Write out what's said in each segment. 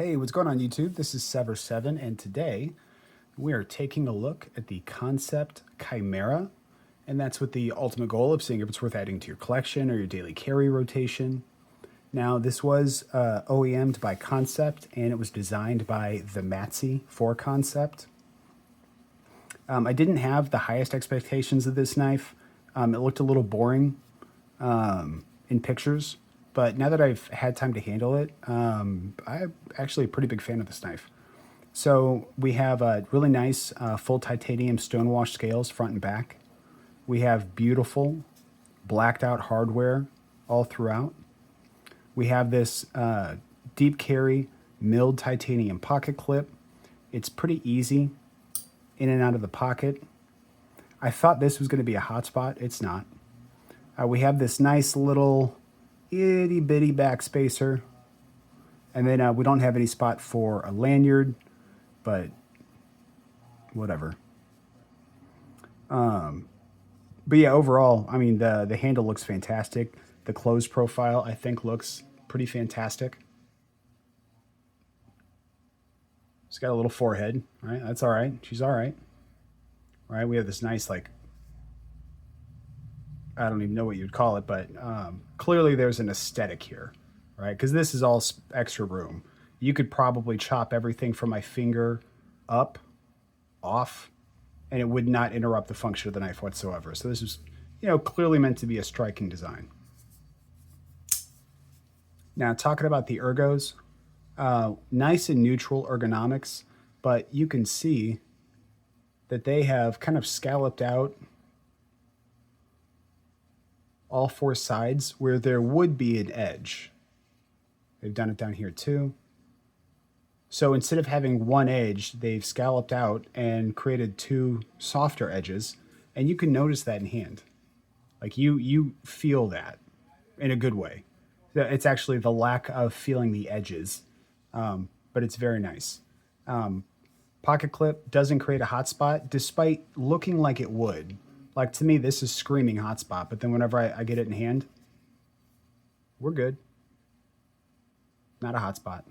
Hey, what's going on YouTube? This is Sever7, and today we are taking a look at the Kansept Chimera, and that's with the ultimate goal of seeing if it's worth adding to your collection or your daily carry rotation. Now, this was OEM'd by Kansept, and it was designed by the Matzi for Kansept. I didn't have the highest expectations of this knife. It looked a little boring in pictures. But now that I've had time to handle it, I'm actually a pretty big fan of this knife. So we have really nice full titanium stonewash scales front and back. We have beautiful blacked out hardware all throughout. We have this deep carry milled titanium pocket clip. It's pretty easy in and out of the pocket. I thought this was going to be a hotspot. It's not. We have this nice little itty bitty back spacer, and then we don't have any spot for a lanyard, but whatever. But yeah, overall, I mean, the handle looks fantastic. The close profile, I think, looks pretty fantastic. She's got a little forehead, right? That's all right. She's all right. Right? We have this nice, like, I don't even know what you'd call it, but clearly there's an aesthetic here, right? Because this is all extra room. You could probably chop everything from my finger up, off, and it would not interrupt the function of the knife whatsoever. So this is, clearly meant to be a striking design. Now, talking about the ergos, nice and neutral ergonomics, but you can see that they have kind of scalloped out all four sides where there would be an edge. They've done it down here too. So instead of having one edge, they've scalloped out and created two softer edges, and you can notice that in hand. Like you feel that in a good way. It's actually the lack of feeling the edges, but it's very nice. Pocket clip doesn't create a hotspot, despite looking like it would. Like, to me, this is screaming hotspot, but then whenever I get it in hand, we're good. Not a hotspot.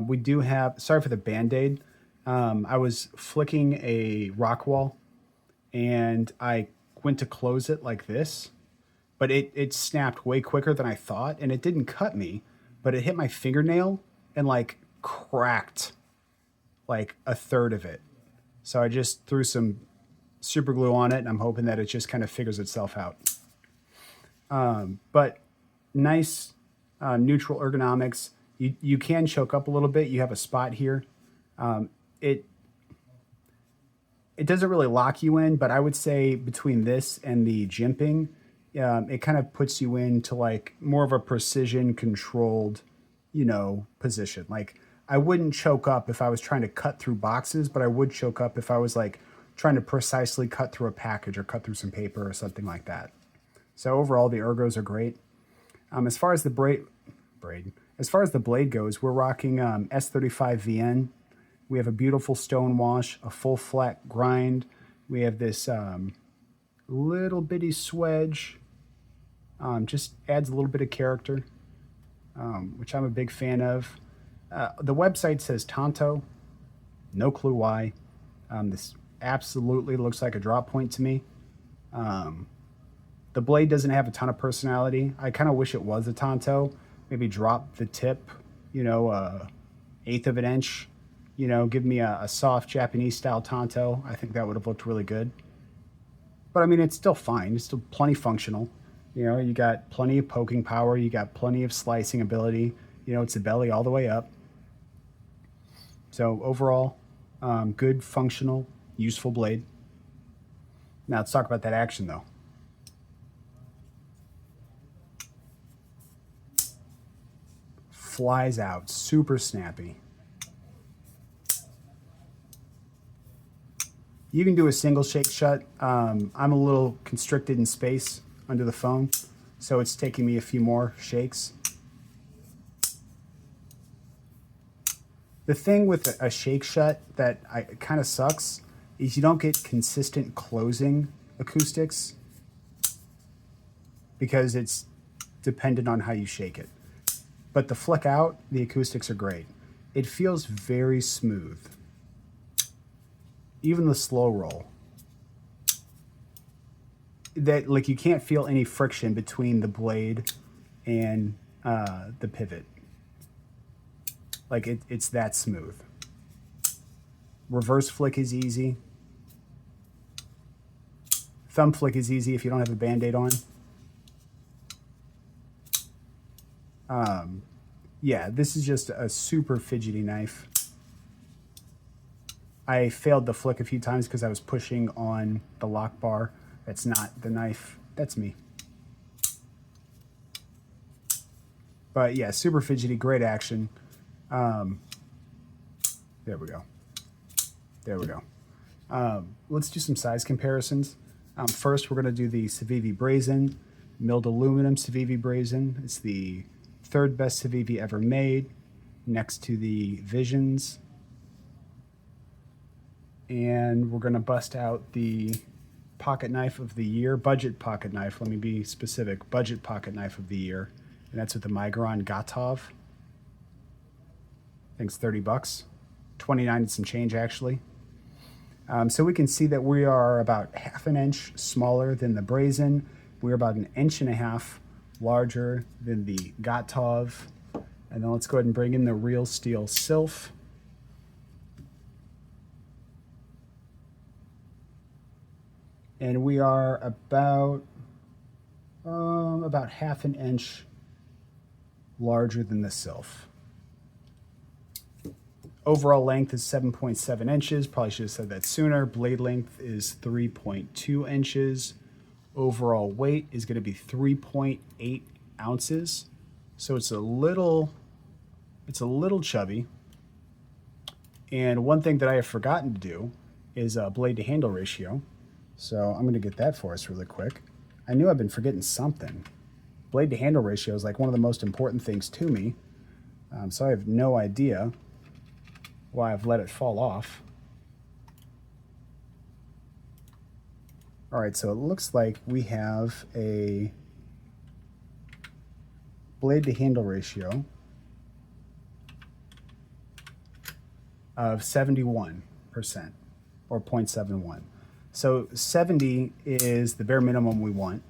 We do have, sorry for the Band-Aid. I was flicking a rock wall, and I went to close it like this, but it snapped way quicker than I thought, and it didn't cut me, but it hit my fingernail and, like, cracked, like, a third of it. So I just threw some super glue on it, and I'm hoping that it just kind of figures itself out. But nice neutral ergonomics. You can choke up a little bit. You have a spot here. It doesn't really lock you in, but I would say between this and the jimping, it kind of puts you into like more of a precision controlled, position. Like, I wouldn't choke up if I was trying to cut through boxes, but I would choke up if I was like trying to precisely cut through a package or cut through some paper or something like that. So overall, the ergos are great. As far as the blade goes, we're rocking S35 VN. We have a beautiful stone wash, a full flat grind. We have this little bitty swedge. Just adds a little bit of character, which I'm a big fan of. The website says Tonto. No clue why. This absolutely looks like a drop point to me. The blade doesn't have a ton of personality. I kind of wish it was a Tonto. Maybe drop the tip, 1/8 of an inch. Give me a soft Japanese style Tonto. I think that would have looked really good. But I mean, it's still fine. It's still plenty functional. You got plenty of poking power. You got plenty of slicing ability. It's a belly all the way up. So overall, good, functional, useful blade. Now let's talk about that action though. Flies out, super snappy. You can do a single shake shut. I'm a little constricted in space under the phone, so it's taking me a few more shakes. The thing with a shake shut that kind of sucks is you don't get consistent closing acoustics because it's dependent on how you shake it. But the flick out, the acoustics are great. It feels very smooth. Even the slow roll. That, like, you can't feel any friction between the blade and the pivot. Like, it's that smooth. Reverse flick is easy. Thumb flick is easy if you don't have a Band-Aid on. Yeah, this is just a super fidgety knife. I failed the flick a few times because I was pushing on the lock bar. That's not the knife, that's me. But yeah, super fidgety, great action. There we go. There we go. Let's do some size comparisons. First, we're going to do the Civivi Brazen, milled aluminum Civivi Brazen. It's the third best Civivi ever made, next to the Visions. And we're going to bust out the pocket knife of the year, budget pocket knife. Let me be specific, budget pocket knife of the year. And that's with the Migron Gotov. I think it's 30 bucks, 29 and some change actually. So we can see that we are about half an inch smaller than the Brazen. We're about an inch and a half larger than the Gotov. And then let's go ahead and bring in the Real Steel Sylph. And we are about half an inch larger than the Sylph. Overall length is 7.7 inches. Probably should have said that sooner. Blade length is 3.2 inches. Overall weight is going to be 3.8 ounces. So it's a little chubby. And one thing that I have forgotten to do is blade to handle ratio. So I'm going to get that for us really quick. I knew I've been forgetting something. Blade to handle ratio is like one of the most important things to me. So I have no idea why I've let it fall off. All right, so it looks like we have a blade to handle ratio of 71% or 0.71. So 70 is the bare minimum we want,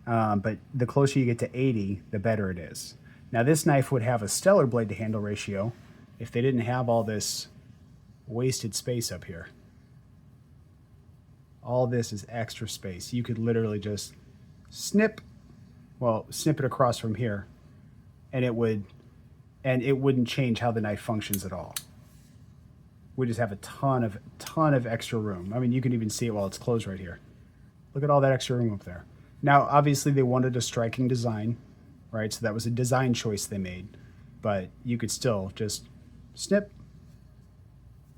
but the closer you get to 80, the better it is. Now this knife would have a stellar blade to handle ratio if they didn't have all this wasted space up here. All this is extra space. You could literally just snip it across from here, and it wouldn't change how the knife functions at all. We just have a ton of extra room. I mean, you can even see it while it's closed right here. Look at all that extra room up there. Now, obviously, they wanted a striking design, right? So that was a design choice they made, but you could still just snip,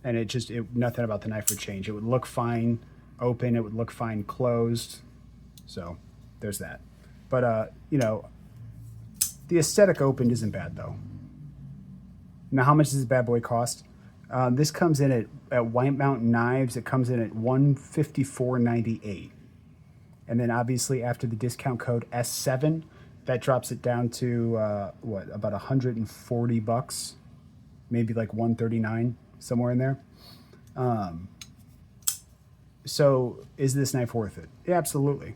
and nothing about the knife would change. It would look fine open. It would look fine closed. So there's that. But you know, the aesthetic opened isn't bad though. Now, how much does this bad boy cost? This comes in at White Mountain Knives. It comes in at $154.98. And then obviously after the discount code S7, that drops it down to about 140 bucks, maybe like 139, somewhere in there. So is this knife worth it? Yeah, absolutely.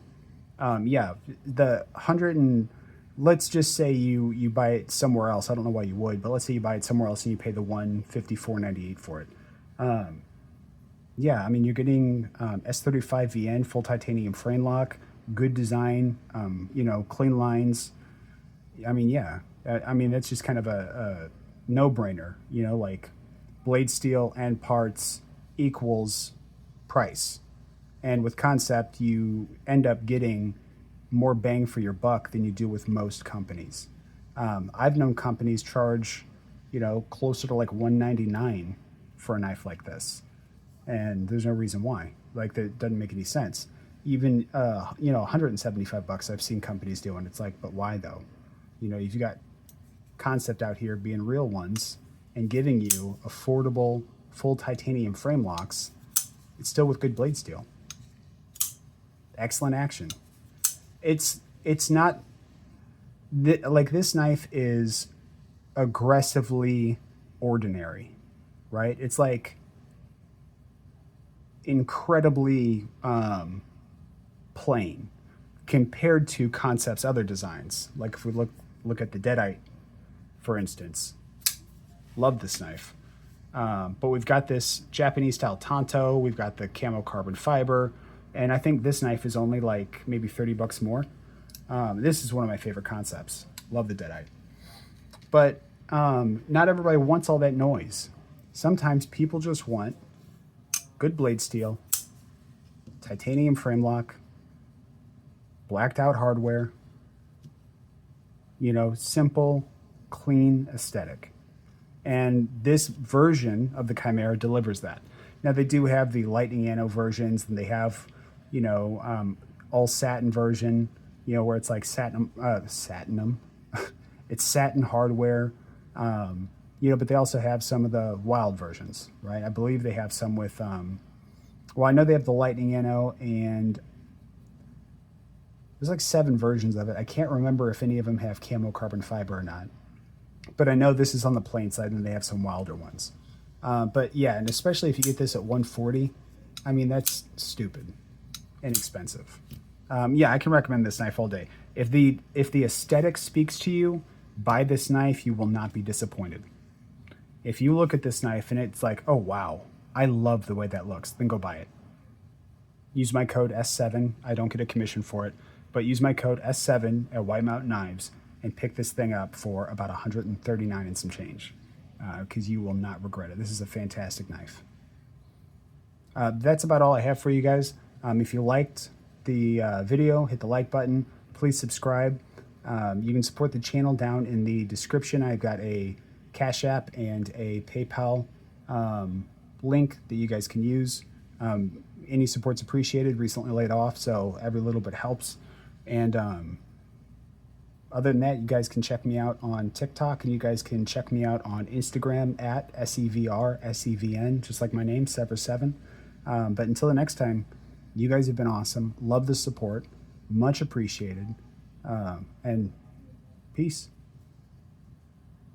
Yeah, the 100 and let's just say you buy it somewhere else. I don't know why you would, but let's say you buy it somewhere else and you pay the $154.98 for it. Yeah, I mean, you're getting S35 VN, full titanium frame lock, good design, you know, clean lines. I mean, yeah. I mean, that's just kind of a no-brainer, you know, like blade steel and parts equals price. And with Kansept, you end up getting more bang for your buck than you do with most companies. I've known companies charge, you know, closer to like $199 for a knife like this. And there's no reason why. Like, that doesn't make any sense. Even, you know, 175 bucks I've seen companies doing. It's like, but why though? You know, you've got Kansept out here being real ones and giving you affordable full titanium frame locks. It's still with good blade steel. Excellent action. It's not like this knife is aggressively ordinary, right? It's like incredibly plain compared to Kansept's other designs. Like if we look at the Deadite, for instance, love this knife. But we've got this Japanese style tanto, we've got the camo carbon fiber, and I think this knife is only like maybe 30 bucks more. This is one of my favorite Kansepts. Love the Deadite. But not everybody wants all that noise. Sometimes people just want good blade steel, titanium frame lock, blacked out hardware, simple, clean aesthetic. And this version of the Chimera delivers that. Now they do have the lightning anno versions, and they have, all satin version, where it's like satinum. It's satin hardware, but they also have some of the wild versions, right? I believe they have some with, I know they have the lightning anno, and there's like 7 versions of it. I can't remember if any of them have camo carbon fiber or not. But I know this is on the plain side, and they have some wilder ones. But yeah, and especially if you get this at $140, I mean, that's stupid and expensive. Yeah, I can recommend this knife all day. If the aesthetic speaks to you, buy this knife. You will not be disappointed. If you look at this knife and it's like, oh wow, I love the way that looks, then go buy it. Use my code S7. I don't get a commission for it, but use my code S7 at White Mountain Knives and pick this thing up for about $139 and some change, because you will not regret it. This is a fantastic knife. That's about all I have for you guys. If you liked the video, hit the like button. Please subscribe. You can support the channel down in the description. I've got a Cashapp and a PayPal link that you guys can use. Any support's appreciated. Recently laid off, so every little bit helps. And other than that, you guys can check me out on TikTok, and you guys can check me out on Instagram at SEVRSEVN, just like my name, Sever7. But until the next time, you guys have been awesome. Love the support. Much appreciated. And peace.